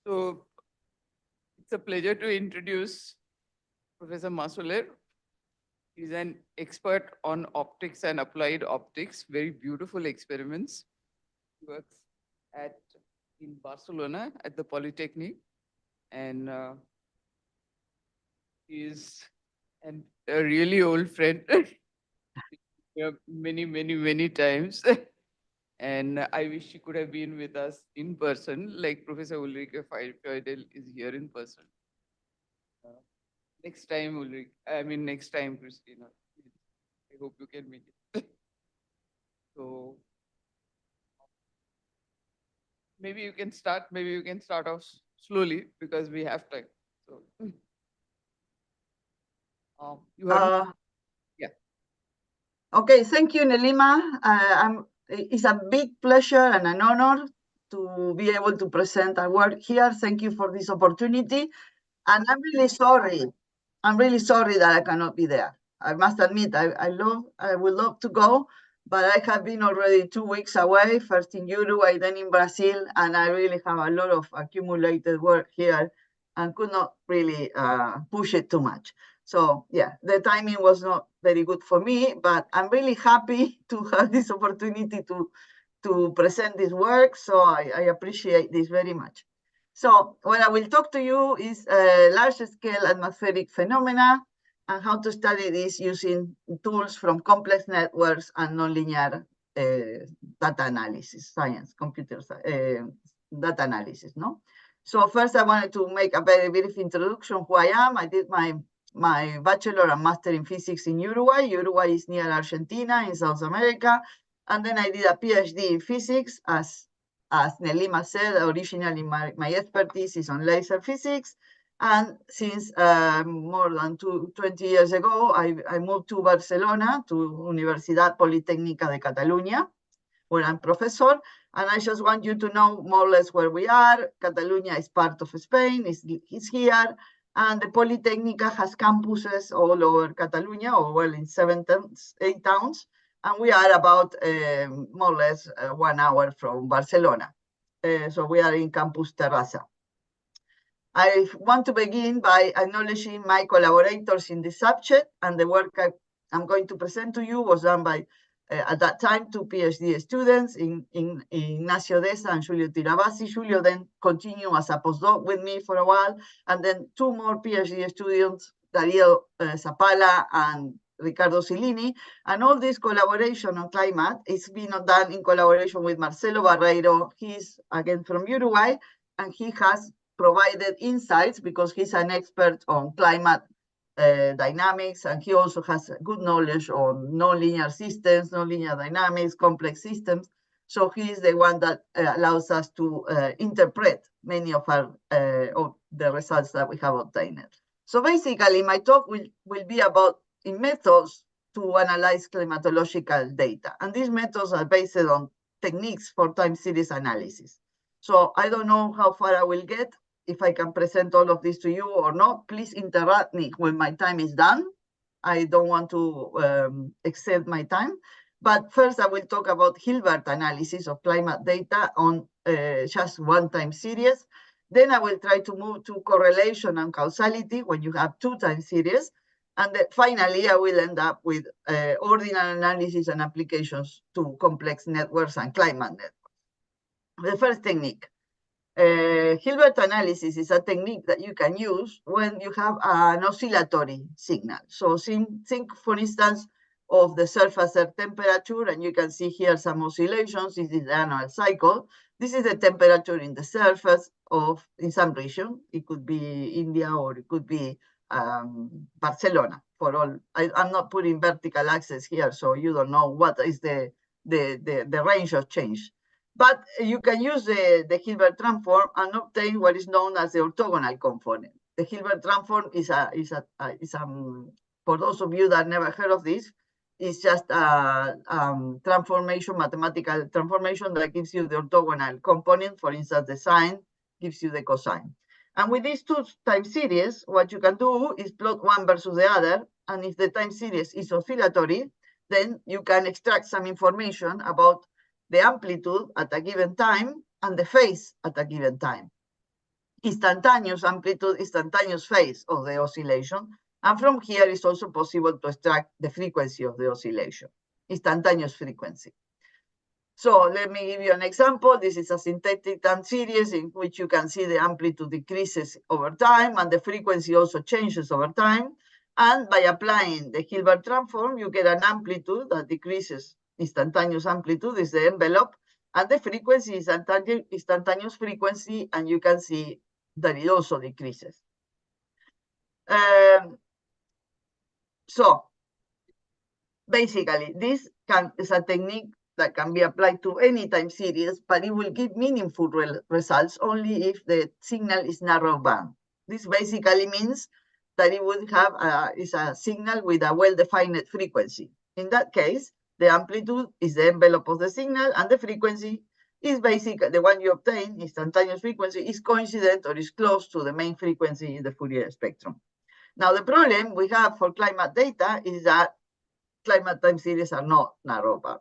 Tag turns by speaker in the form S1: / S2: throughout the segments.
S1: So it's a pleasure to introduce Professor Masoller. He's an expert on optics and applied optics, very beautiful experiments. He works at in Barcelona at the Polytechnic, and he's a really old friend. Yeah, many times. And I wish she could have been with us in person, like Professor Ulrike Feudel is here in person. Uh, Next time, next time, Cristina. I hope you can make it. So maybe you can start off slowly because we have time. So you heard me?
S2: Uh,
S1: Yeah.
S2: okay, thank you, Neelima. It's a big pleasure and an honor to be able to present our work here. Thank you for this opportunity. And I'm really sorry. I'm really sorry that I cannot be there. I must admit, I would love to go, but I have been already 2 weeks away, first in Uruguay, then in Brazil, and I really have a lot of accumulated work here and could not really push it too much. So yeah, the timing was not very good for me, but I'm really happy to have this opportunity to present this work. So I appreciate this very much. So what I will talk to you is large-scale atmospheric phenomena and how to study this using tools from complex networks and nonlinear data analysis, science, data analysis, no? So first I wanted to make a very brief introduction who I am. I did my bachelor and master in physics in Uruguay. Uruguay is near Argentina in South America. And then I did a PhD in physics. As Neelima said, originally my expertise is on laser physics. And since more than 20 years ago, I moved to Barcelona, to Universidad Politécnica de Catalunya, where I'm professor. And I just want you to know more or less where we are. Catalonia is part of Spain, it's here. And the Polytechnica has campuses all over Catalonia, or well, in 8 towns. And we are about more or less 1 hour from Barcelona. So we are in Campus Terrassa. I want to begin by acknowledging my collaborators in this subject, and the work I'm going to present to you was done by, at that time, 2 PhD students, in Ignacio Deza and Julio Tirabassi. Julio then continued as a postdoc with me for a while, and then 2 more PhD students, Darío Zapala and Ricardo Cellini. And all this collaboration on climate is being done in collaboration with Marcelo Barreiro. He's, again, from Uruguay, and he has provided insights because he's an expert on climate dynamics, and he also has good knowledge on nonlinear systems, nonlinear dynamics, complex systems. So he is the one that allows us to interpret many of the results that we have obtained. So basically, my talk will be about in methods to analyze climatological data. And these methods are based on techniques for time series analysis. So I don't know how far I will get, if I can present all of this to you or not. Please interrupt me when my time is done. I don't want to exceed my time. But first, I will talk about Hilbert analysis of climate data on just one time series. Then I will try to move to correlation and causality when you have 2 time series. And then finally, I will end up with ordinal analysis and applications to complex networks and climate networks. The first technique. Hilbert analysis is a technique that you can use when you have an oscillatory signal. So think, for instance, of the surface air temperature, and you can see here some oscillations. This is the annual cycle. This is the temperature in the surface in some region. It could be India, or it could be Barcelona. For all, I'm not putting vertical axis here, so you don't know what is the range of change. But you can use the Hilbert transform and obtain what is known as the orthogonal component. The Hilbert transform is for those of you that never heard of this, it's just a transformation, mathematical transformation that gives you the orthogonal component. For instance, the sine gives you the cosine. And with these 2 time series, what you can do is plot one versus the other. And if the time series is oscillatory, then you can extract some information about the amplitude at a given time and the phase at a given time. instantaneous amplitude, instantaneous phase of the oscillation. And from here, it's also possible to extract the frequency of the oscillation, instantaneous frequency. So let me give you an example. This is a synthetic time series in which you can see the amplitude decreases over time and the frequency also changes over time. And by applying the Hilbert transform, you get an amplitude that decreases. Instantaneous amplitude is the envelope, and the frequency is instantaneous frequency, and you can see that it also decreases. So basically, this is a technique that can be applied to any time series, but it will give meaningful results only if the signal is narrow band. This basically means that it would have a signal with a well-defined frequency. In that case, the amplitude is the envelope of the signal, and the frequency is basically the one you obtain, instantaneous frequency, is coincident or is close to the main frequency in the Fourier spectrum. Now, the problem we have for climate data is that climate time series are not narrow band.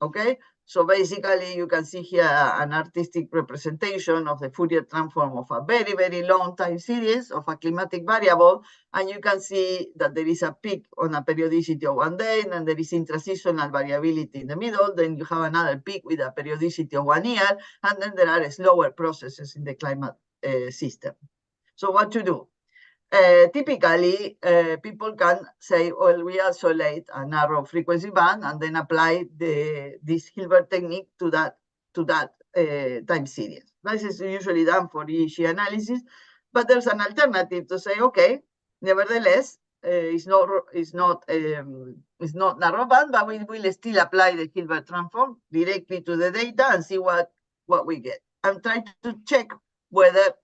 S2: Okay, so basically you can see here an artistic representation of the Fourier transform of a very, very long time series of a climatic variable, and you can see that there is a peak on a periodicity of 1 day, and there is intraseasonal variability in the middle, then you have another peak with a periodicity of 1 year, and then there are slower processes in the climate system. So what to do? Typically, people can say, well, we isolate a narrow frequency band and then apply this Hilbert technique to that time series. This is usually done for EEG analysis, but there's an alternative to say, okay, nevertheless, it's not narrow band, but we will still apply the Hilbert transform directly to the data and see what we get, and try to check whether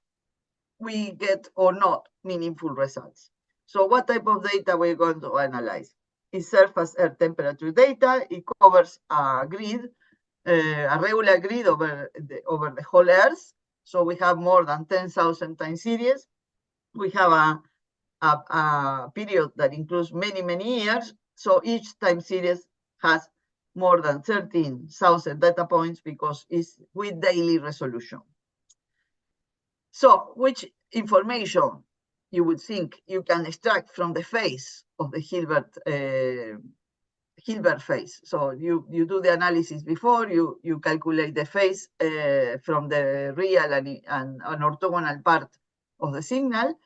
S2: we get or not meaningful results. So what type of data we're going to analyze? It's surface air temperature data. It covers a grid, a regular grid over the whole Earth. So we have more than 10,000 time series. We have a period that includes many, many years. So each time series has more than 13,000 data points because it's with daily resolution. So which information you would think you can extract from the phase of the Hilbert phase? So you do the analysis before, you calculate the phase from the real and orthogonal part of the signal,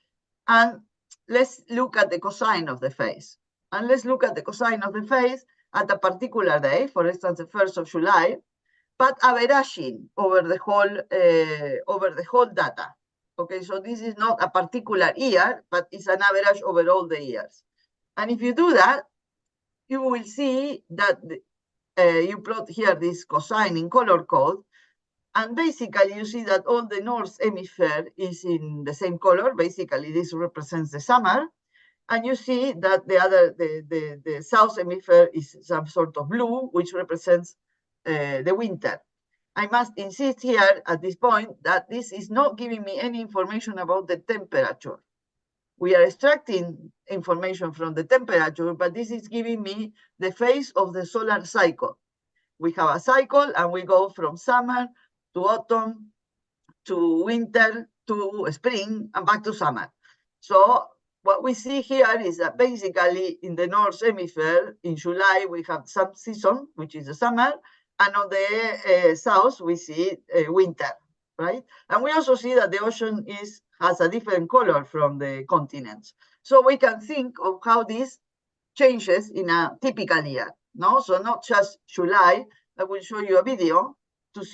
S2: and let's look at the cosine of the phase. And let's look at the cosine of the phase at a particular day, for instance, the 1st of July, but averaging over the whole data. Okay, so this is not a particular year, but it's an average over all the years. And if you do that, you will see that you plot here this cosine in color code, and basically you see that all the north hemisphere is in the same color. Basically, this represents the summer, and you see that the south hemisphere is some sort of blue, which represents the winter. I must insist here at this point that this is not giving me any information about the temperature. We are extracting information from the temperature, but this is giving me the phase of the solar cycle. We have a cycle, and we go from summer to autumn to winter to spring and back to summer. So what we see here is that basically in the north hemisphere, in July, we have some season, which is the summer, and on the south, we see winter, right? And we also see that the ocean has a different color from the continents. So we can think of how this changes in a typical year, no? So not just July. I will show you a video to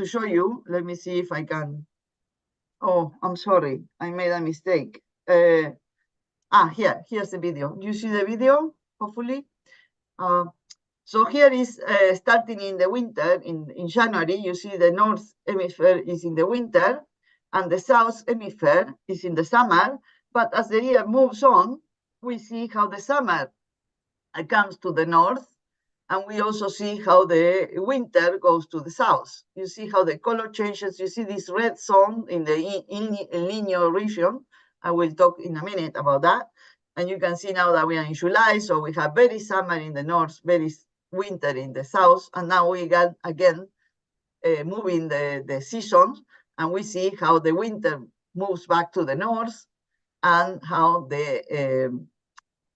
S2: show you. Let me see if I can. Oh, I'm sorry, I made a mistake. Here's the video. You see the video, hopefully? So here is starting in the winter, in January, you see the north hemisphere is in the winter and the south hemisphere is in the summer. But as the year moves on, we see how the summer comes to the north, and we also see how the winter goes to the south. You see how the color changes. You see this red zone in the El Nino region. I will talk in a minute about that. And you can see now that we are in July, so we have very summer in the north, very winter in the south, and now we got again moving the seasons, and we see how the winter moves back to the north and how the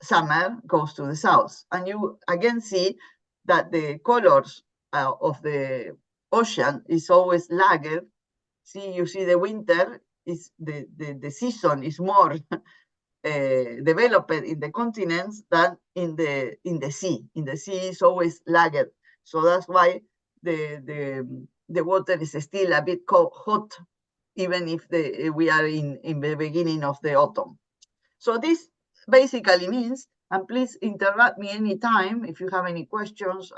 S2: summer goes to the south. And you again see that the colors of the ocean is always lagged. See, you see the winter is the season is more developed in the continents than in the sea. In the sea is always lagged. So that's why the water is still a bit hot, even if we are in the beginning of the autumn. So this basically means, and please interrupt me anytime if you have any questions,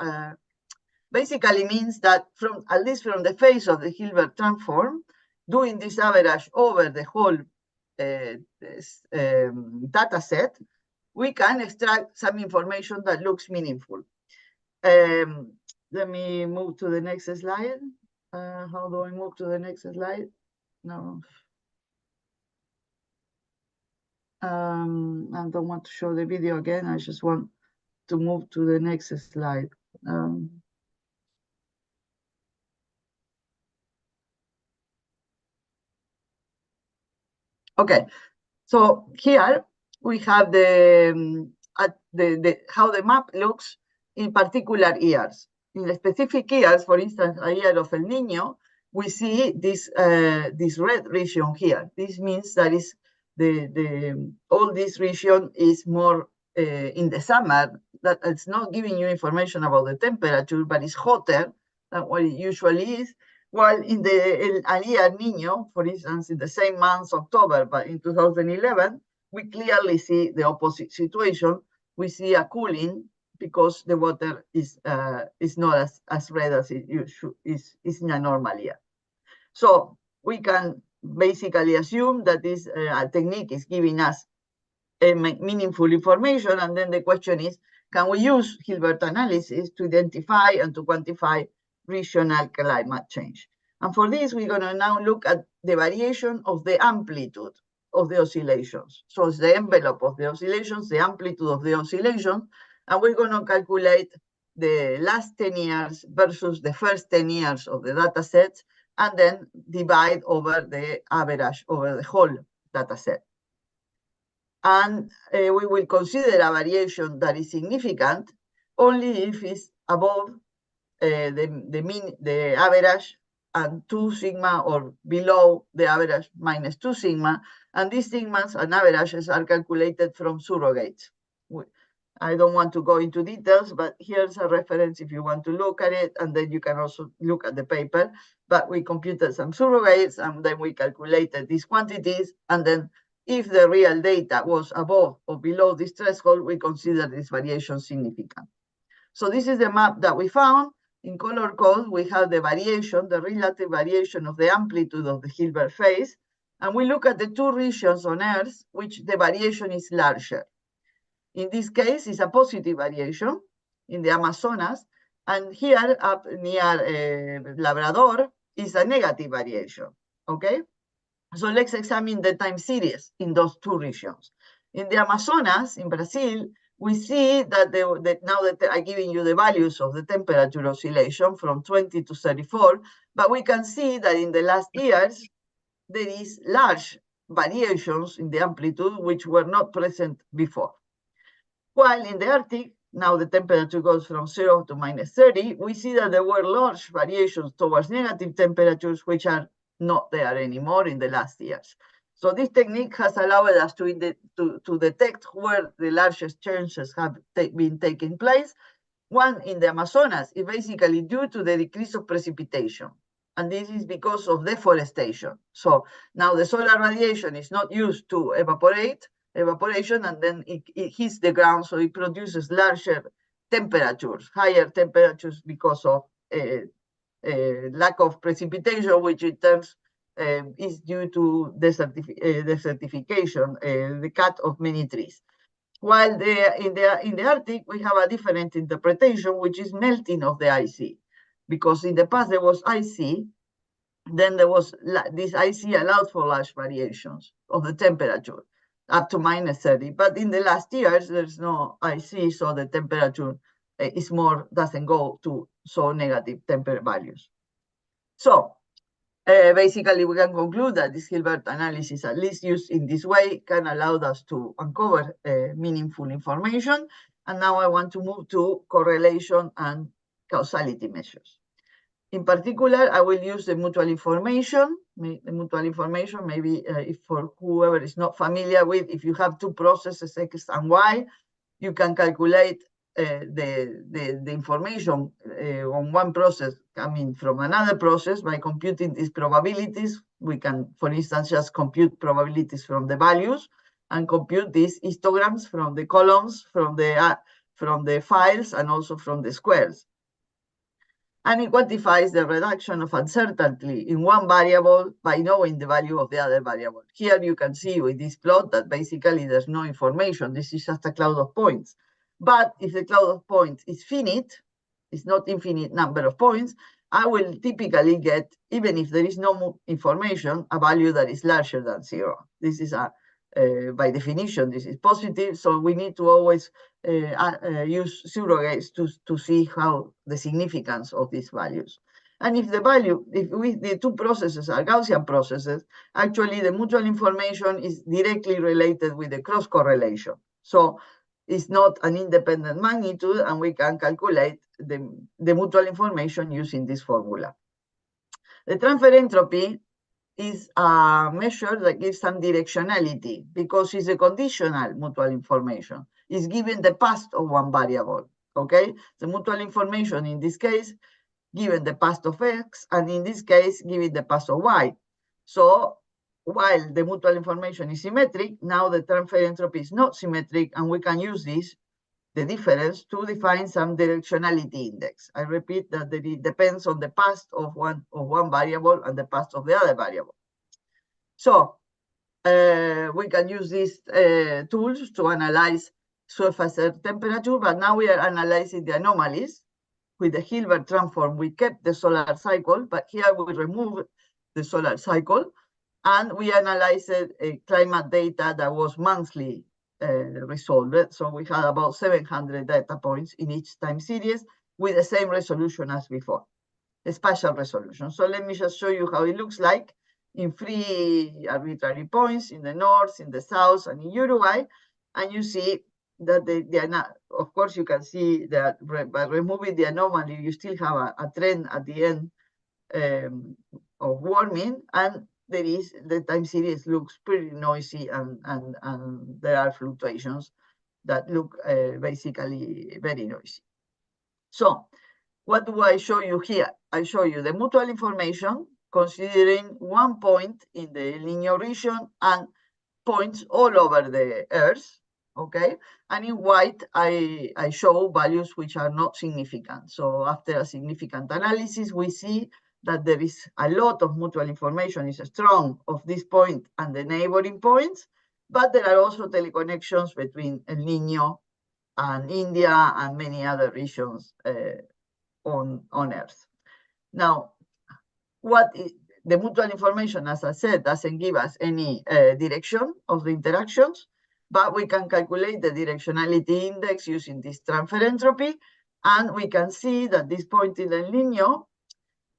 S2: basically means that from at least from the face of the Hilbert transform, doing this average over the whole data set, we can extract some information that looks meaningful. Let me move to the next slide. How do I move to the next slide? No. I don't want to show the video again. I just want to move to the next slide. Okay, so here we have how the map looks in particular years. In the specific years, for instance, a year of El Nino, we see this red region here. This means that is all this region is more in the summer. That it's not giving you information about the temperature, but it's hotter than what it usually is. While in the El Nino, for instance, in the same month, October, but in 2011, we clearly see the opposite situation. We see a cooling because the water is not as red as it is in a normal year. So we can basically assume that this technique is giving us meaningful information. And then the question is, can we use Hilbert analysis to identify and to quantify regional climate change? And for this, we're going to now look at the variation of the amplitude of the oscillations. So it's the envelope of the oscillations, the amplitude of the oscillation, and we're going to calculate the last 10 years versus the first 10 years of the data sets, and then divide over the average over the whole data set. And we will consider a variation that is significant only if it's above the average and 2 sigma, or below the average minus 2 sigma. And these sigmas and averages are calculated from surrogates. I don't want to go into details, but here's a reference if you want to look at it, and then you can also look at the paper. But we computed some surrogates, and then we calculated these quantities, and then if the real data was above or below this threshold, we consider this variation significant. So this is the map that we found. In color code, we have the variation, the relative variation of the amplitude of the Hilbert phase. And we look at the two regions on Earth, which the variation is larger. In this case, it's a positive variation in the Amazonas. And here up near Labrador is a negative variation, okay? So let's examine the time series in those two regions. In the Amazonas, in Brazil, we see that now that I'm giving you the values of the temperature oscillation from 20 to 34, but we can see that in the last years, there is large variations in the amplitude which were not present before. While in the Arctic, now the temperature goes from 0 to minus 30, we see that there were large variations towards negative temperatures, which are not there anymore in the last years. So this technique has allowed us to detect where the largest changes have been taking place. One in the Amazonas is basically due to the decrease of precipitation. And this is because of deforestation. So now the solar radiation is not used to evaporation, and then it hits the ground, so it produces larger temperatures, higher temperatures because of lack of precipitation, which in turn is due to desertification, the cut of many trees. While in the Arctic, we have a different interpretation, which is melting of the ice sea. Because in the past there was ice sea, then there was this ice sea allowed for large variations of the temperature up to minus 30. But in the last years, there's no ice sea, so the temperature doesn't go to so negative temperature values. So basically, we can conclude that this Hilbert analysis, at least used in this way, can allow us to uncover meaningful information. And now I want to move to correlation and causality measures. In particular, I will use the mutual information. The mutual information, maybe if for whoever is not familiar with, if you have two processes, X and Y, you can calculate the information on one process coming from another process by computing these probabilities. We can, for instance, just compute probabilities from the values and compute these histograms from the columns, from the files, and also from the squares. And it quantifies the reduction of uncertainty in one variable by knowing the value of the other variable. Here you can see with this plot that basically there's no information. This is just a cloud of points. But if the cloud of points is finite, it's not infinite number of points, I will typically get, even if there is no information, a value that is larger than 0. This is by definition, this is positive. So we need to always use surrogates to see how the significance of these values. And if the two processes are Gaussian processes, actually the mutual information is directly related with the cross correlation. So it's not an independent magnitude, and we can calculate the mutual information using this formula. The transfer entropy is a measure that gives some directionality because it's a conditional mutual information. It's given the past of one variable, okay? The mutual information in this case, given the past of X, and in this case, given the past of Y. So while the mutual information is symmetric, now the transfer entropy is not symmetric, and we can use this, the difference, to define some directionality index. I repeat that it depends on the past of one variable and the past of the other variable. So we can use these tools to analyze surface air temperature, but now we are analyzing the anomalies. With the Hilbert transform, we kept the solar cycle, but here we remove the solar cycle, and we analyzed climate data that was monthly resolved. So we had about 700 data points in each time series with the same resolution as before, a spatial resolution. So let me just show you how it looks like in 3 arbitrary points in the north, in the south, and in Uruguay. And you see that of course, you can see that by removing the anomaly, you still have a trend at the end of warming, and the time series looks pretty noisy, and there are fluctuations that look basically very noisy. So what do I show you here? I show you the mutual information considering one point in the linear region and points all over the Earth, okay? And in white, I show values which are not significant. So after a significant analysis, we see that there is a lot of mutual information is strong of this point and the neighboring points, but there are also teleconnections between El Niño and India and many other regions on Earth. Now, the mutual information, as I said, doesn't give us any direction of the interactions, but we can calculate the directionality index using this transfer entropy, and we can see that this point in El Niño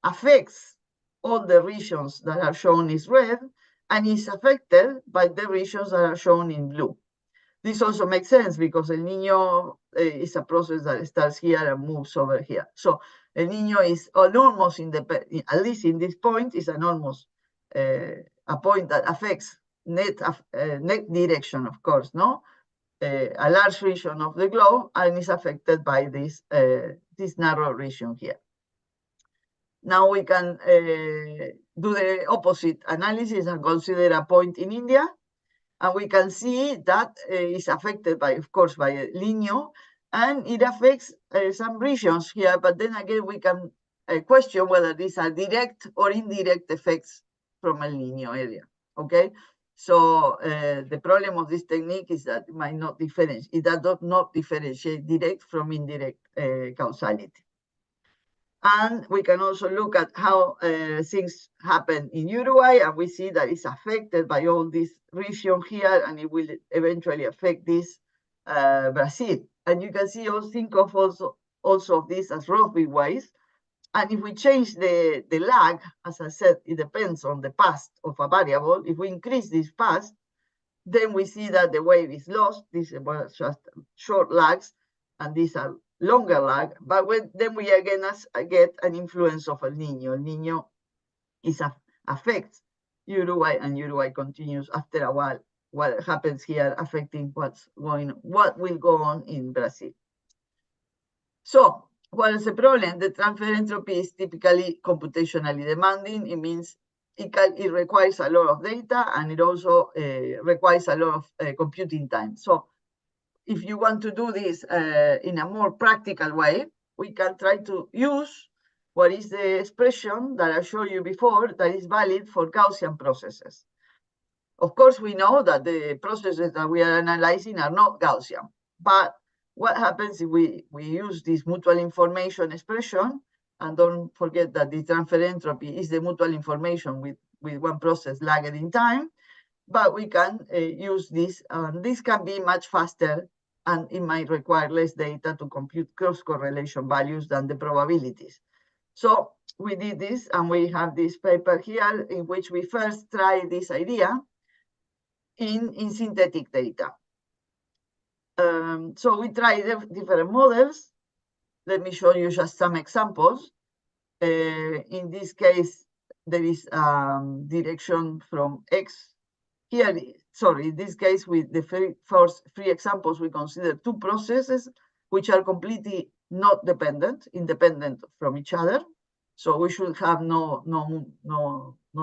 S2: affects all the regions that are shown in red and is affected by the regions that are shown in blue. This also makes sense because El Niño is a process that starts here and moves over here. So El Niño is almost independent, at least in this point, is an almost a point that affects net direction, of course, no? A large region of the globe, and is affected by this narrow region here. Now we can do the opposite analysis and consider a point in India, and we can see that is affected by, of course, by El Niño, and it affects some regions here, but then again, we can question whether these are direct or indirect effects from El Niño area, okay? So the problem of this technique is that it might not differentiate, it does not differentiate direct from indirect causality. And we can also look at how things happen in Uruguay, and we see that it's affected by all this region here, and it will eventually affect this Brazil. And you can see, think of also of this as Rossby waves. And if we change the lag, as I said, it depends on the past of a variable. If we increase this past, then we see that the wave is lost. These were just short lags, and these are longer lag. But then we again get an influence of El Nino. El Nino affects Uruguay, and Uruguay continues after a while. What happens here affecting what will go on in Brazil. So, what is the problem? The transfer entropy is typically computationally demanding. It means it requires a lot of data, and it also requires a lot of computing time. So if you want to do this in a more practical way, we can try to use what is the expression that I showed you before that is valid for Gaussian processes. Of course, we know that the processes that we are analyzing are not Gaussian, but what happens if we use this mutual information expression? And don't forget that the transfer entropy is the mutual information with one process lagged in time, but we can use this. This can be much faster, and it might require less data to compute cross-correlation values than the probabilities. So we did this, and we have this paper here in which we first try this idea in synthetic data. So we tried different models. Let me show you just some examples. In this case, there is direction from X. Here, sorry, in this case, with the first three examples, we consider two processes which are completely not independent from each other. So we should have no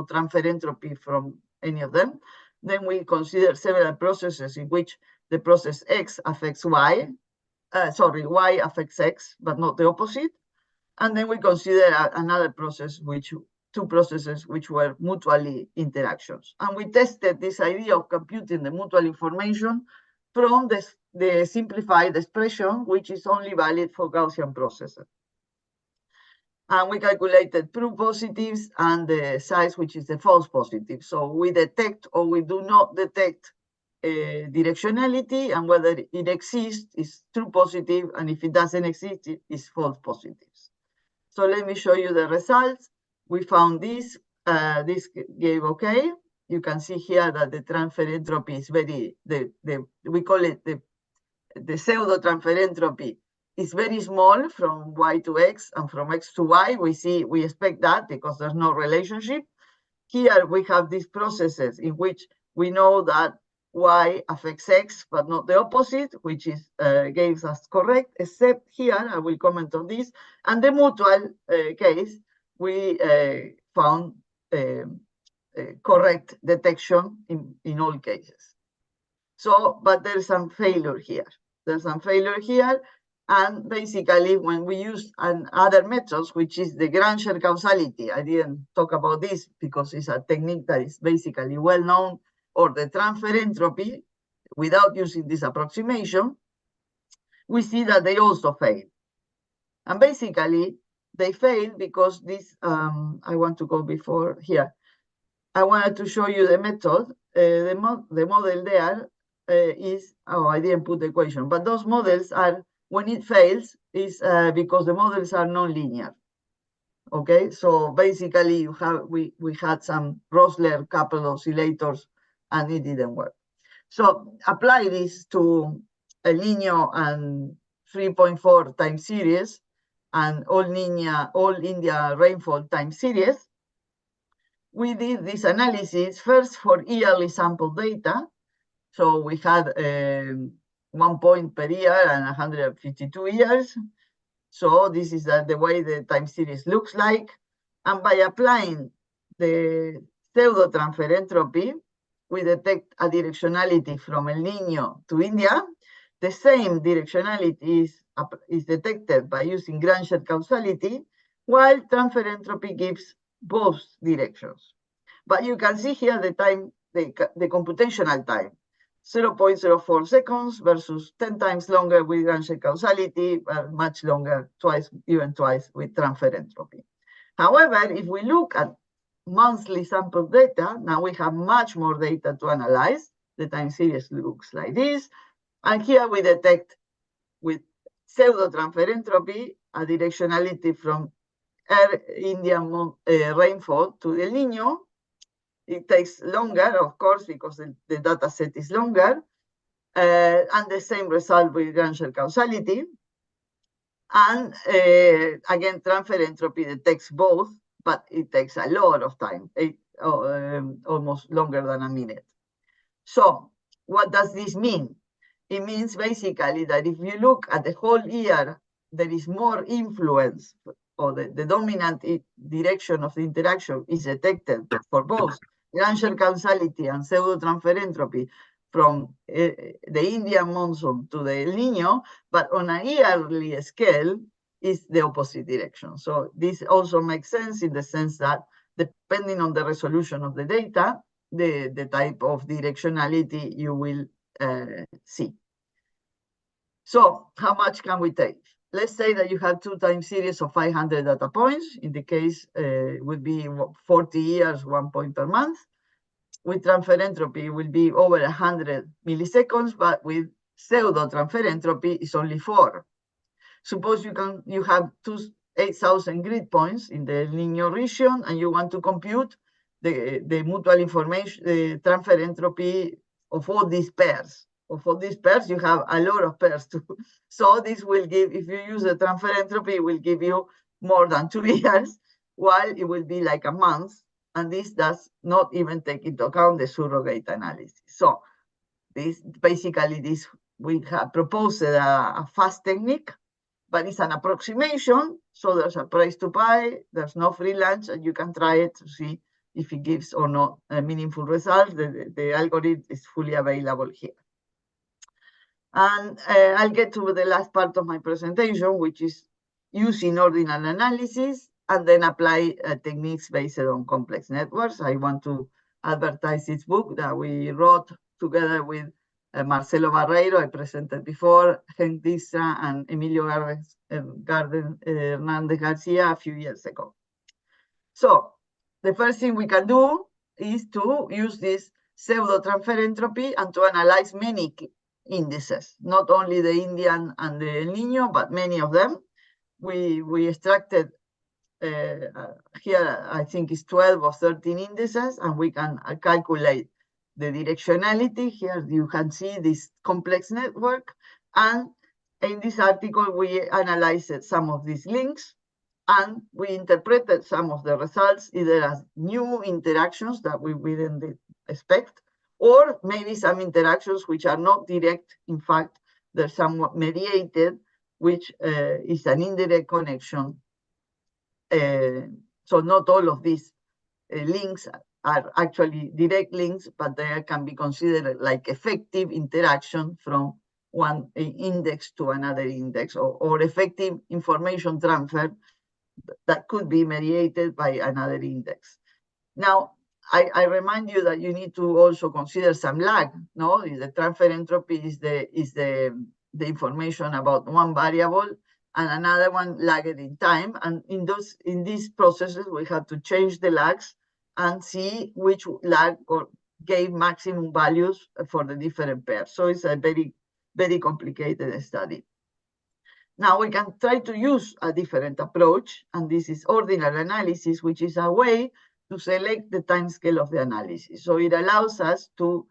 S2: transfer entropy from any of them. Then we consider several processes in which the process X affects Y. Y affects X, but not the opposite. And then we consider another process, two processes which were mutually interactions. And we tested this idea of computing the mutual information from the simplified expression, which is only valid for Gaussian processes. And we calculated true positives and the size, which is the false positive. So we detect or we do not detect directionality, and whether it exists is true positive, and if it doesn't exist, it is false positives. So let me show you the results. We found this. This gave okay. You can see here that the transfer entropy is we call it the pseudo transfer entropy is very small from Y to X and from X to Y. We expect that because there's no relationship. Here we have these processes in which we know that Y affects X, but not the opposite, which is gives us correct, except here, I will comment on this, and the mutual case, we found correct detection in all cases. So, but there's some failure here. There's some failure here, and basically when we use other methods, which is the Granger causality, I didn't talk about this because it's a technique that is basically well known, or the transfer entropy, without using this approximation, we see that they also fail. And basically, they fail because this, I want to go before here. I wanted to show you the method. The model there is, I didn't put the equation, but those models are, when it fails, is because the models are nonlinear. Okay, so basically we had some Rosler coupled oscillators and it didn't work. So apply this to El Nino and 3.4 time series and all India rainfall time series. We did this analysis first for yearly sample data. So we had 1 point per year and 152 years. So this is the way the time series looks like. And by applying the pseudo transfer entropy, we detect a directionality from El Nino to India. The same directionality is detected by using Granger causality, while transfer entropy gives both directions. But you can see here the time, the computational time, 0.04 seconds versus 10 times longer with Granger causality, much longer, even twice with transfer entropy. However, if we look at monthly sample data, now we have much more data to analyze. The time series looks like this. And here we detect with pseudo transfer entropy a directionality from Indian rainfall to El Nino. It takes longer, of course, because the data set is longer, and the same result with Granger causality. And again, transfer entropy detects both, but it takes a lot of time, almost longer than a minute. So what does this mean? It means basically that if you look at the whole year, there is more influence, or the dominant direction of the interaction is detected for both Granger causality and pseudo transfer entropy from the Indian monsoon to the El Nino, but on a yearly scale is the opposite direction. So this also makes sense in the sense that depending on the resolution of the data, the type of directionality you will see. So how much can we take? Let's say that you have 2 time series of 500 data points. In the case, would be 40 years, 1 point per month. With transfer entropy, will be over 100 milliseconds, but with pseudo transfer entropy, is only 4. Suppose you have 8,000 grid points in the linear region, and you want to compute the mutual information, the transfer entropy of all these pairs. Of all these pairs, you have a lot of pairs too. So this will give, if you use the transfer entropy, it will give you more than 2 years, while it will be like a month. And this does not even take into account the surrogate analysis. So this basically this we have proposed a fast technique, but it's an approximation. So there's a price to pay, there's no free lunch, and you can try it to see if it gives or not a meaningful result. The algorithm is fully available here. And I'll get to the last part of my presentation, which is using ordinal analysis and then apply techniques based on complex networks. I want to advertise this book that we wrote together with Marcelo Barreiro, I presented before, Henk Distra, and Emilio Hernandez Garcia a few years ago. So the first thing we can do is to use this pseudo transfer entropy and to analyze many indices, not only the Indian and the El Nino, but many of them. We extracted here, I think it's 12 or 13 indices, and we can calculate the directionality. Here you can see this complex network. And in this article, we analyzed some of these links, and we interpreted some of the results either as new interactions that we didn't expect, or maybe some interactions which are not direct. In fact, they're somewhat mediated, which is an indirect connection. So not all of these links are actually direct links, but they can be considered like effective interaction from one index to another index, or effective information transfer that could be mediated by another index. Now, I remind you that you need to also consider some lag. No, the transfer entropy is the information about one variable, and another one lagged in time. And in these processes, we have to change the lags and see which lag gave maximum values for the different pairs. So it's a very, very complicated study. Now we can try to use a different approach, and this is ordinal analysis, which is a way to select the time scale of the analysis. So it allows us to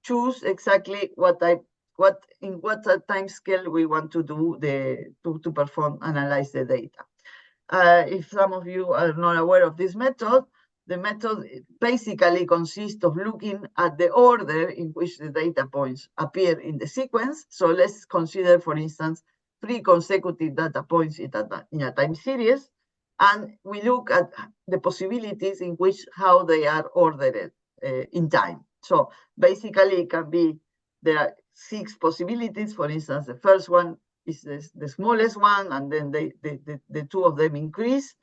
S2: choose exactly what time scale we want to do to analyze the data. If some of you are not aware of this method, the method basically consists of looking at the order in which the data points appear in the sequence. So let's consider, for instance, 3 consecutive data points in a time series, and we look at the possibilities in which how they are ordered in time. So basically, it can be, there are 6 possibilities. For instance, the first one is the smallest one, and then the 2 of them increase.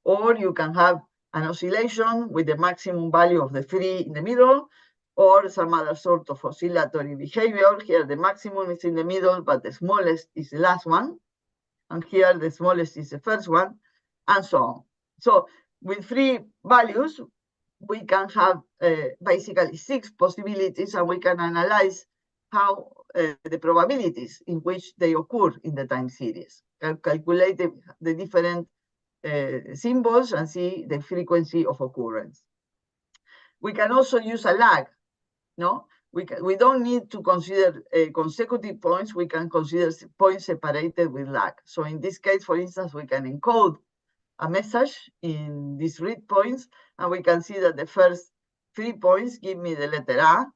S2: Or you can have an oscillation with the maximum value of the 3 in the middle, or some other sort of oscillatory behavior. Here, the maximum is in the middle, but the smallest is the last one. And here, the smallest is the first one, and so on. So with 3 values, we can have basically 6 possibilities, and we can analyze how the probabilities in which they occur in the time series. Calculate the different symbols and see the frequency of occurrence. We can also use a lag, no? We don't need to consider consecutive points. We can consider points separated with lag. So in this case, for instance, we can encode a message in these read points, and we can see that the first 3 points give me the letter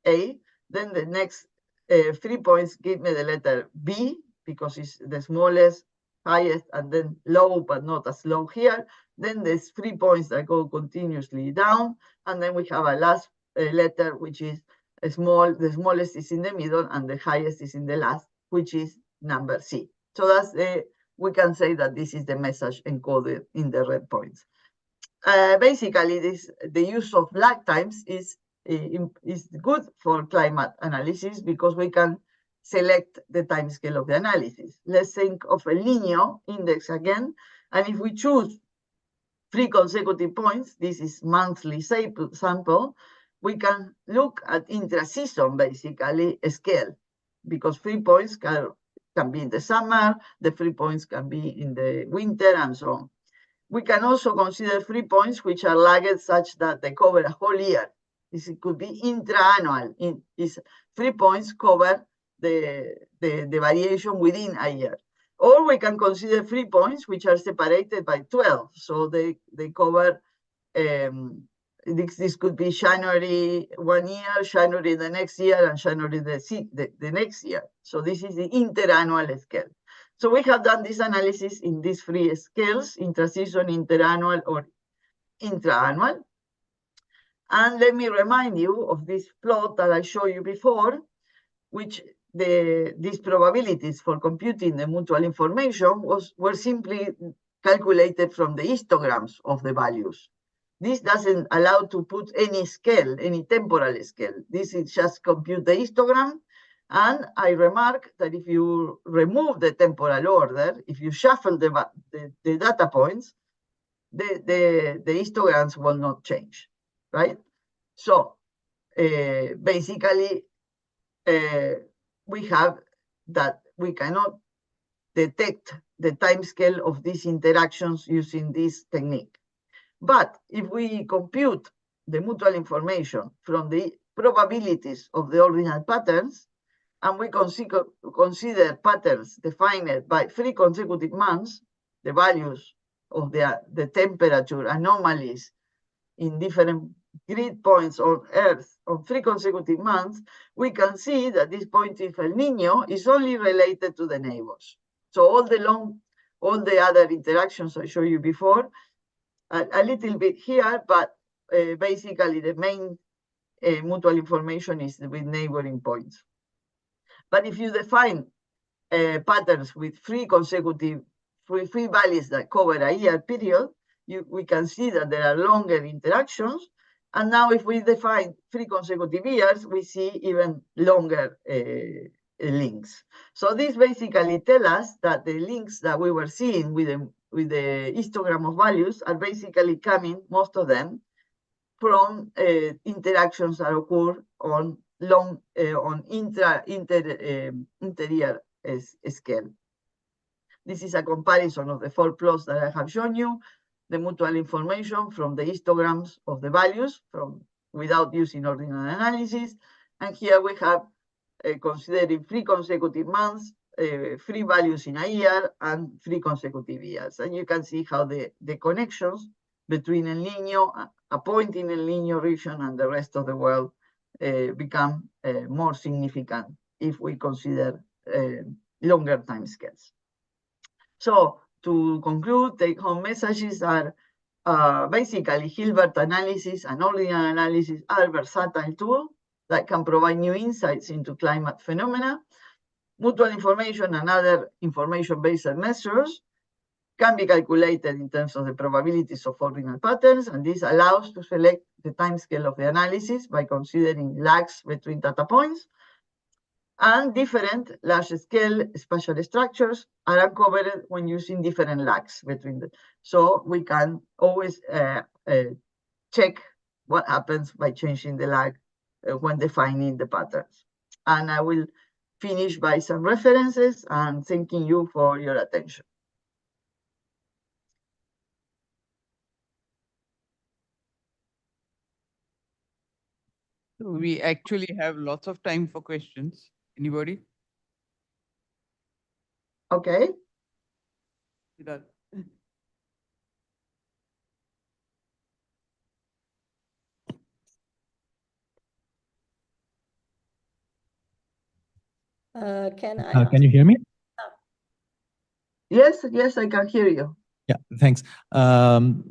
S2: A, then the next 3 points give me the letter B, because it's the smallest, highest, and then low, but not as low here. Then there's 3 points that go continuously down, and then we have a last letter, which is a small, the smallest is in the middle, and the highest is in the last, which is number C. So that's the, we can say that this is the message encoded in the red points. Basically, the use of lag times is good for climate analysis because we can select the time scale of the analysis. Let's think of El Nino index again, and if we choose 3 consecutive points, this is monthly sample, we can look at intra-season, basically, a scale, because 3 points can be in the summer, the 3 points can be in the winter, and so on. We can also consider 3 points which are lagged such that they cover a whole year. This could be intra-annual. 3 points cover the variation within a year. Or we can consider 3 points which are separated by 12. So they cover, this could be January 1 year, January the next year, and January the next year. So this is the interannual scale. So we have done this analysis in these 3 scales, intra-season, interannual, or intra-annual. And let me remind you of this plot that I showed you before, which these probabilities for computing the mutual information were simply calculated from the histograms of the values. This doesn't allow to put any scale, any temporal scale. This is just compute the histogram. And I remark that if you remove the temporal order, if you shuffle the data points, the histograms will not change, right? So basically, we have that we cannot detect the time scale of these interactions using this technique. But if we compute the mutual information from the probabilities of the ordinal patterns, and we consider patterns defined by 3 consecutive months, the values of the temperature anomalies in different grid points on Earth on 3 consecutive months, we can see that this point of El Nino is only related to the neighbors. So all the other interactions I showed you before, a little bit here, but basically the main mutual information is with neighboring points. But if you define patterns with 3 consecutive, 3 values that cover a year period, we can see that there are longer interactions. And now if we define 3 consecutive years, we see even longer links. So this basically tells us that the links that we were seeing with the histogram of values are basically coming, most of them, from interactions that occur on inter-year scale. This is a comparison of the 4 plots that I have shown you, the mutual information from the histograms of the values without using ordinal analysis. And here we have considering 3 consecutive months, 3 values in a year, and 3 consecutive years. And you can see how the connections between El Nino, a point in El Nino region, and the rest of the world become more significant if we consider longer time scales. So to conclude, take-home messages are basically Hilbert analysis and ordinal analysis are versatile tools that can provide new insights into climate phenomena. Mutual information and other information-based measures can be calculated in terms of the probabilities of ordinal patterns, and this allows to select the timescale of the analysis by considering lags between data points. And different large-scale spatial structures are uncovered when using different lags between them. So we can always check what happens by changing the lag when defining the patterns. And I will finish by some references and thanking you for your attention.
S1: So we actually have lots of time for questions. Anybody?
S2: Okay.
S1: Siddharth?
S3: Can I ask?
S4: Can you hear me?
S2: Yes, yes, I can hear you.
S4: Yeah, thanks.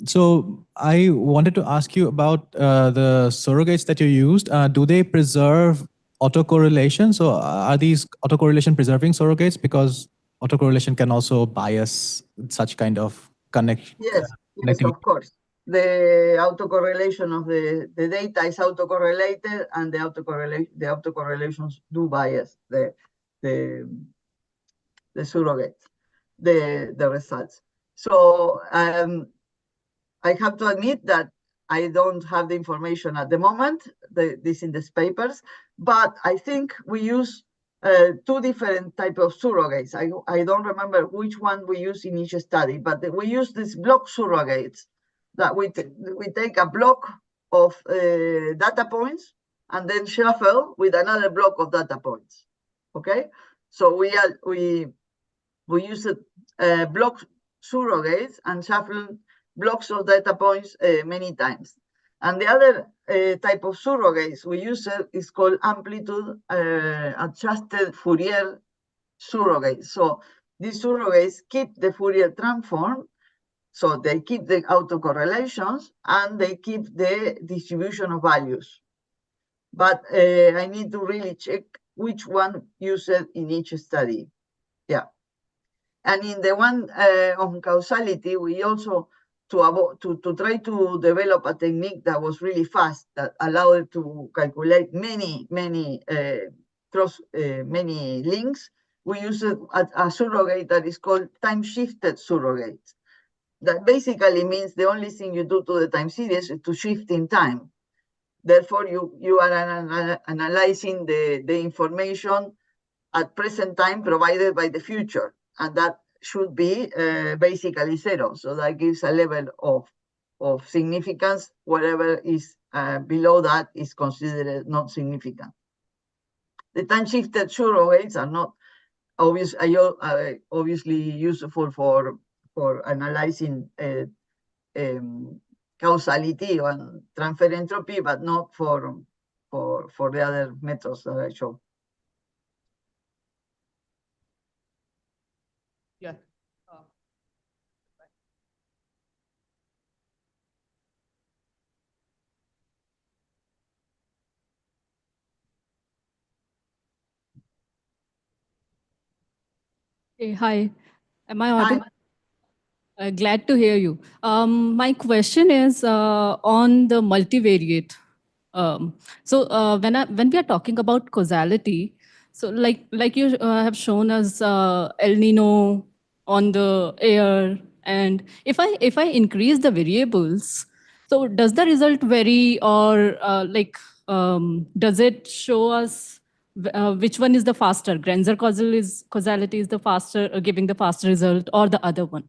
S4: So I wanted to ask you about the surrogates that you used. Do they preserve autocorrelation? So are these autocorrelation preserving surrogates? Because autocorrelation can also bias such kind of
S2: Yes, yes,
S4: connectivity.
S2: of course. The autocorrelation of the data is autocorrelated, and the autocorrelations do bias the surrogates, the results. So I have to admit that I don't have the information at the moment, this in these papers, but I think we use two different types of surrogates. I don't remember which one we use in each study, but we use these block surrogates that we take a block of data points and then shuffle with another block of data points. Okay, so we use block surrogates and shuffle blocks of data points many times. And the other type of surrogates we use is called amplitude adjusted Fourier surrogates. So these surrogates keep the Fourier transform, so they keep the autocorrelations and they keep the distribution of values. But I need to really check which one used in each study. Yeah. And in the one on causality, we also to try to develop a technique that was really fast, that allowed to calculate many links. We use a surrogate that is called time-shifted surrogate. That basically means the only thing you do to the time series is to shift in time. Therefore, you are analyzing the information at present time provided by the future, and that should be basically zero. So that gives a level of significance. Whatever is below that is considered not significant. The time-shifted surrogates are not obviously useful for analyzing causality and transfer entropy, but not for the other methods that I showed.
S1: Yeah.
S5: Hey, hi. Am I
S2: Hi.
S5: audible? Glad to hear you. My question is on the multivariate. When we are talking about causality, so like you have shown us El Nino on the air, and if I increase the variables, so does the result vary, or does it show us which one is the faster? Grenzer causality is the faster, giving the faster result, or the other one?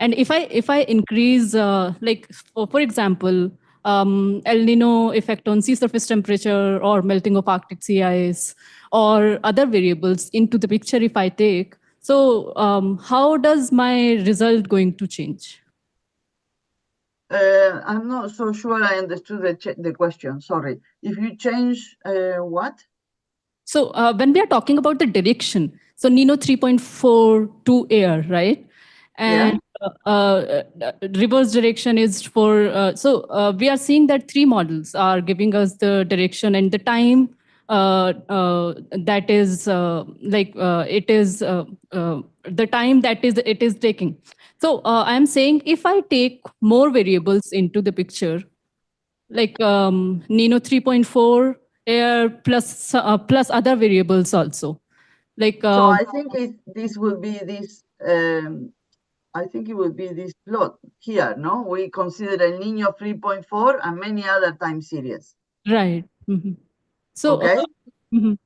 S5: And if I increase, for example, El Nino effect on sea surface temperature or melting of Arctic sea ice or other variables into the picture, if I take, so how does my result going to change?
S2: I'm not so sure I understood the question. Sorry. If you change what?
S5: So when we are talking about the direction, so Nino 3.4 to air, right? And reverse direction is for, we are seeing that three models are giving us the direction and the time that is the time that is it is taking. So I'm saying if I take more variables into the picture, like Nino 3.4 air plus other variables also. Like
S2: So I think this will be this. I think it will be this plot here. No, we consider El Nino 3.4 and many other time series.
S5: right. Mm-hmm. So
S2: Okay.
S5: Mhm.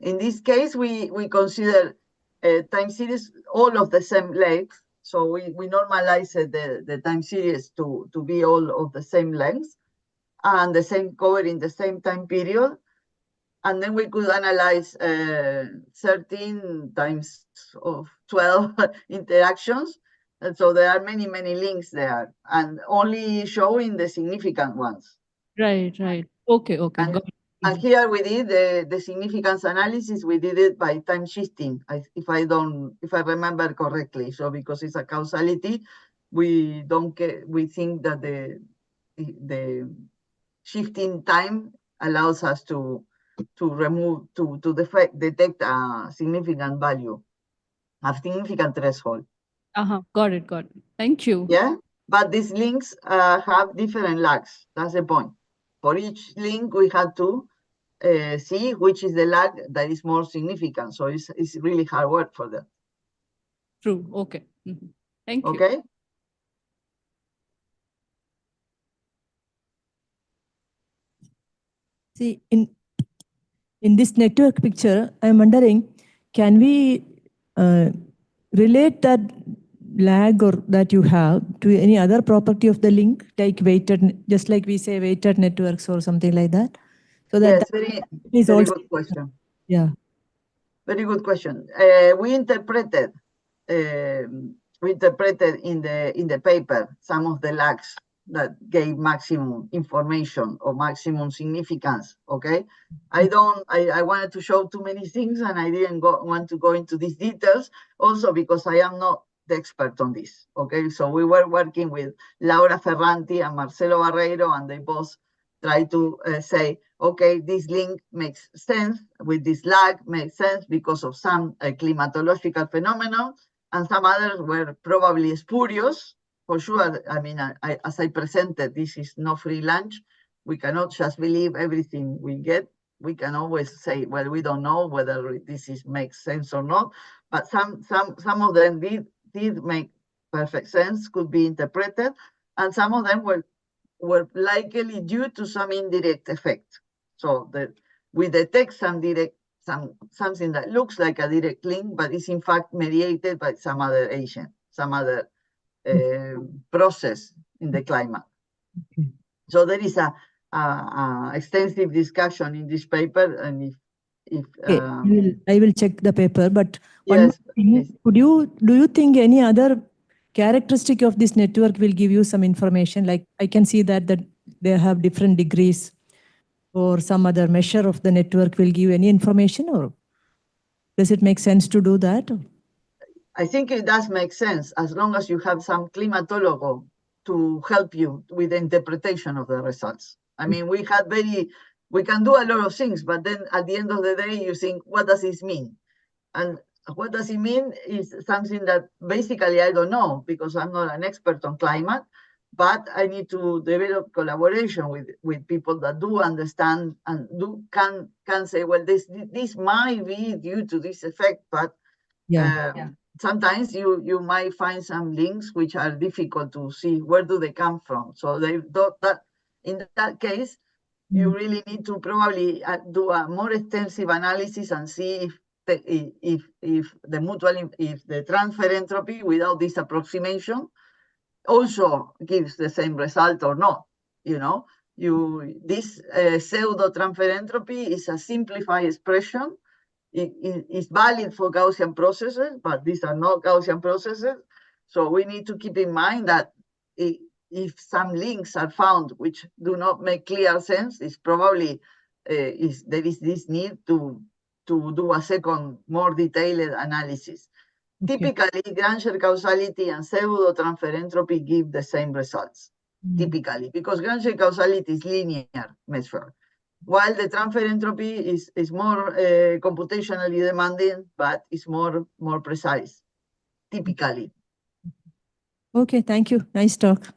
S2: In this case, we consider time series all of the same length. So we normalize the time series to be all of the same length. and the same covering the same time period. And then we could analyze 13 times of 12 interactions. And so there are many, many links there, and only showing the significant ones.
S5: Right, right. Okay, okay.
S2: And,
S5: Got it.
S2: and here we did the significance analysis. We did it by time shifting, if I remember correctly. So because it's a causality, we think that the shifting time allows us to detect a significant value, a significant threshold.
S5: Got it, got it. Thank you.
S2: Yeah, but these links have different lags. That's the point. For each link, we had to see which is the lag that is more significant. So it's really hard work for them.
S5: True. Okay. Thank you.
S2: Okay.
S3: See, in this network picture, I'm wondering, can we relate that lag or that you have to any other property of the link, like weighted, just like we say weighted networks or something like that? So that,
S2: Yes,
S3: is
S2: very
S3: also
S2: good question.
S3: Yeah.
S2: Very good question. We interpreted in the paper some of the lags that gave maximum information or maximum significance. Okay, I wanted to show too many things, and I didn't want to go into these details. Also because I am not the expert on this. Okay, so we were working with Laura Ferranti and Marcelo Barreiro, and they both try to say, okay, this link makes sense with this lag, makes sense because of some climatological phenomenon, and some others were probably spurious. For sure, I mean, as I presented, this is no free lunch. We cannot just believe everything we get. We can always say, well, we don't know whether this makes sense or not, but some of them did make perfect sense, could be interpreted, and some of them were likely due to some indirect effect. So that we detect something that looks like a direct link, but is in fact mediated by some other agent, some other process in the climate.
S3: Okay.
S2: So there is a extensive discussion in this paper, and if
S3: I will check the paper. But
S2: yes,
S3: do you think any other characteristic of this network will give you some information? Like I can see that they have different degrees, or some other measure of the network will give any information, or does it make sense to do that?
S2: I think it does make sense as long as you have some climatologo to help you with the interpretation of the results. I mean, we can do a lot of things, but then at the end of the day, you think, what does this mean? And what does it mean is something that basically I don't know, because I'm not an expert on climate, but I need to develop collaboration with people that do understand and can say, well, this might be due to this effect, but sometimes you might find some links which are difficult to see where do they come from. So in that case, you really need to probably do a more extensive analysis and see if the transfer entropy without this approximation also gives the same result or not. This pseudo transfer entropy is a simplified expression. It is valid for Gaussian processes, but these are not Gaussian processes. So we need to keep in mind that if some links are found which do not make clear sense, it's probably there is this need to do a second, more detailed analysis. Okay. Typically, Granger causality and pseudo transfer entropy give the same results. Typically, because Granger causality is linear measure, while the transfer entropy is more computationally demanding, but is more precise, typically.
S3: Okay, thank you. Nice talk.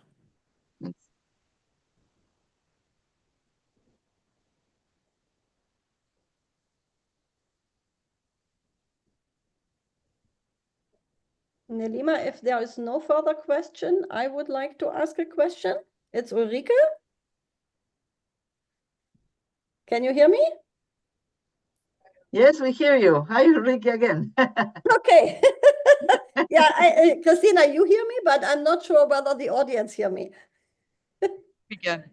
S2: Thanks.
S6: Neelima, if there is no further question, I would like to ask a question. It's Ulrike. Can you hear me?
S2: Yes, we hear you. Hi, Ulrike again.
S6: Okay. Yeah, Cristina, you hear me, but I'm not sure whether the audience hear me.
S1: We can.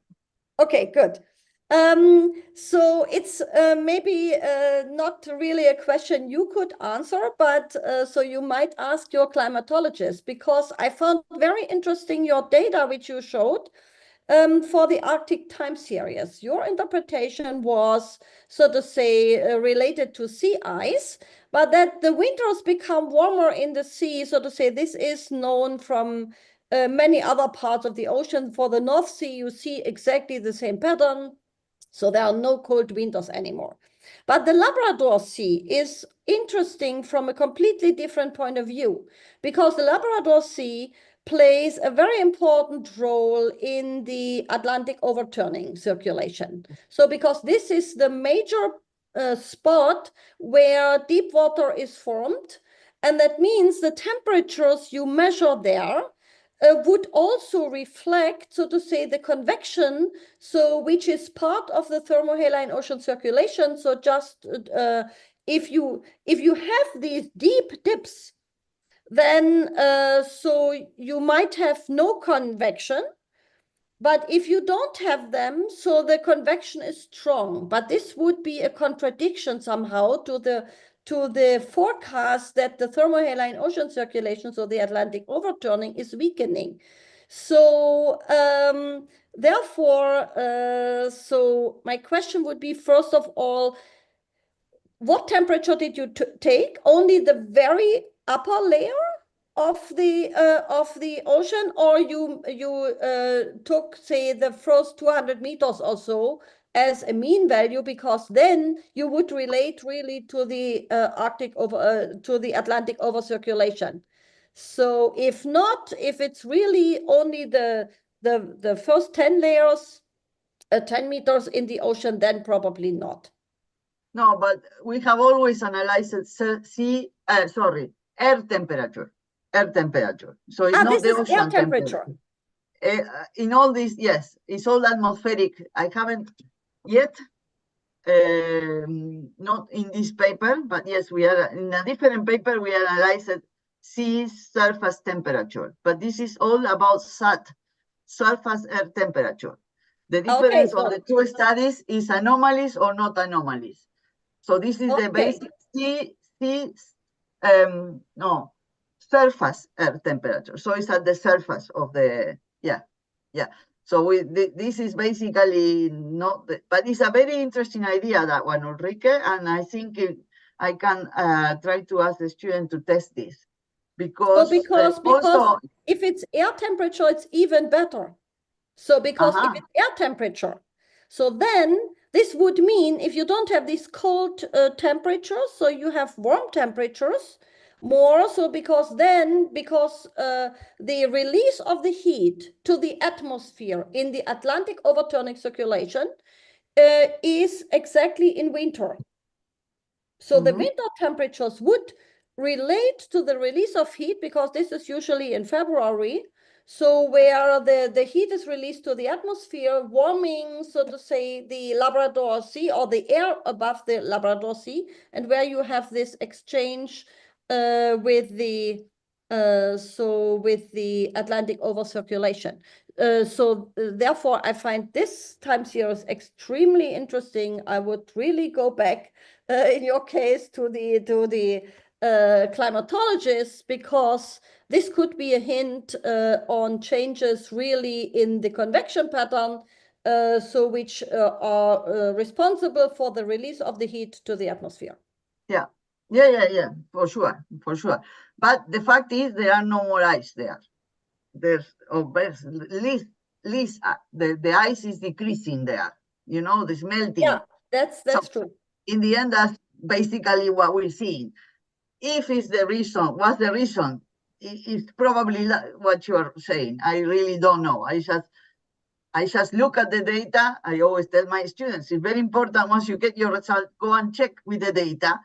S6: Okay, good. So it's maybe not really a question you could answer, but so you might ask your climatologist, because I found very interesting your data which you showed for the Arctic time series. Your interpretation was, so to say, related to sea ice, but that the winters become warmer in the sea, so to say. This is known from many other parts of the ocean. For the North Sea, you see exactly the same pattern. So there are no cold winters anymore. But the Labrador Sea is interesting from a completely different point of view, because the Labrador Sea plays a very important role in the Atlantic overturning circulation. So because this is the major spot where deep water is formed, and that means the temperatures you measure there would also reflect, so to say, the convection, so which is part of the thermohaline ocean circulation. So just if you have these deep dips, then so you might have no convection. But if you don't have them, so the convection is strong. But this would be a contradiction somehow to the forecast that the thermohaline ocean circulation, so the Atlantic overturning, is weakening. So therefore, so my question would be, first of all, what temperature did you take? Only the very upper layer of the ocean, or you took, say, the first 200 meters or so as a mean value, because then you would relate really to the Arctic over to the Atlantic overcirculation. So if not, if it's really only the first 10 layers, 10 meters in the ocean, then probably not.
S2: No, but we have always analyzed air temperature. Air temperature. So it's not
S6: this
S2: the
S6: is air
S2: ocean
S6: temperature.
S2: In all this, yes, it's all atmospheric. I haven't yet, not in this paper, but yes, we are in a different paper. We analyzed sea surface temperature, but this is all about SAT, surface air temperature. The difference on the two studies is anomalies or not anomalies. So this is the basic surface air temperature. So it's at the surface of the, yeah. So this is basically not, but it's a very interesting idea, that one, Ulrike, and I think I can try to ask the student to test this. Because also,
S6: if it's air temperature, it's even better. So because if it's air temperature, so then this would mean if you don't have these cold temperatures, so you have warm temperatures more. So because the release of the heat to the atmosphere in the Atlantic overturning circulation is exactly in winter. So the winter temperatures would relate to the release of heat, because this is usually in February. So where the heat is released to the atmosphere, warming, so to say, the Labrador Sea, or the air above the Labrador Sea, and where you have this exchange with the Atlantic overcirculation. Therefore, I find this time series extremely interesting. I would really go back in your case to the climatologists, because this could be a hint on changes really in the convection pattern, so which are responsible for the release of the heat to the atmosphere.
S2: Yeah, for sure. But the fact is, there are no more ice there. There's least the ice is decreasing there. You know, the melting.
S6: Yeah, that's true.
S2: In the end, that's basically what we're seeing. If it's the reason, what's the reason? It's probably what you're saying. I really don't know. I just look at the data. I always tell my students, it's very important, once you get your result, go and check with the data.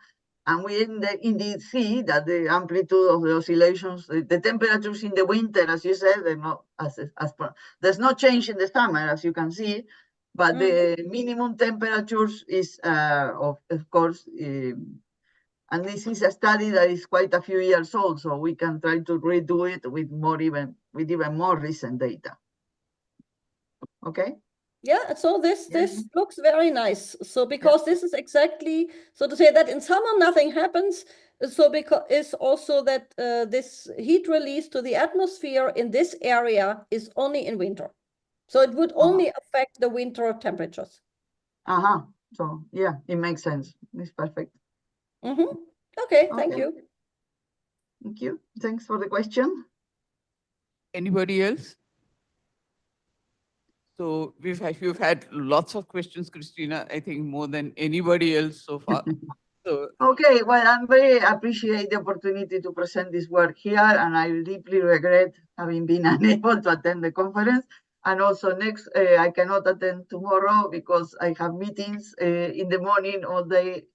S2: And we indeed see that the amplitude of the oscillations, the temperatures in the winter, as you said, they're not there's no change in the summer, as you can see, but the minimum temperatures is, of course, and this is a study that is quite a few years old, so we can try to redo it with even more recent data. Okay.
S6: Yeah, so this
S2: Yeah.
S6: looks very nice. So because this is exactly, so to say that in summer nothing happens, so because is also that this heat release to the atmosphere in this area is only in winter. So it would only affect the winter temperatures.
S2: So yeah, it makes sense. It's perfect.
S6: Okay, thank
S2: Okay.
S6: you.
S2: Thank you. Thanks for the question.
S1: Anybody else? So you've had lots of questions, Cristina, I think more than anybody else so far. So
S2: Okay, well, I'm very appreciate the opportunity to present this work here, and I deeply regret having been unable to attend the conference. And also next, I cannot attend tomorrow because I have meetings in the morning all day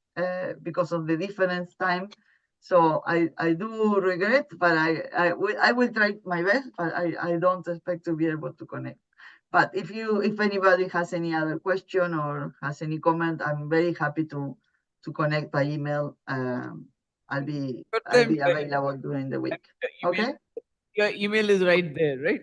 S2: because of the difference time. So I do regret, but I will try my best, but I don't expect to be able to connect. But if anybody has any other question or has any comment, I'm very happy to connect by email. I'll be available during the week. Okay.
S1: your email is right there, right?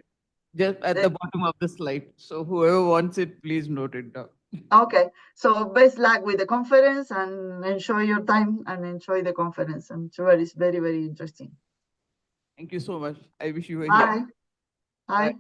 S1: Just at the bottom of the slide. So whoever wants it, please note it down.
S2: Okay. So best luck with the conference and enjoy your time and enjoy the conference. I'm sure it's very, very interesting.
S1: Thank you so much. I wish you were
S2: Bye.
S1: here.
S2: Bye.
S1: Bye.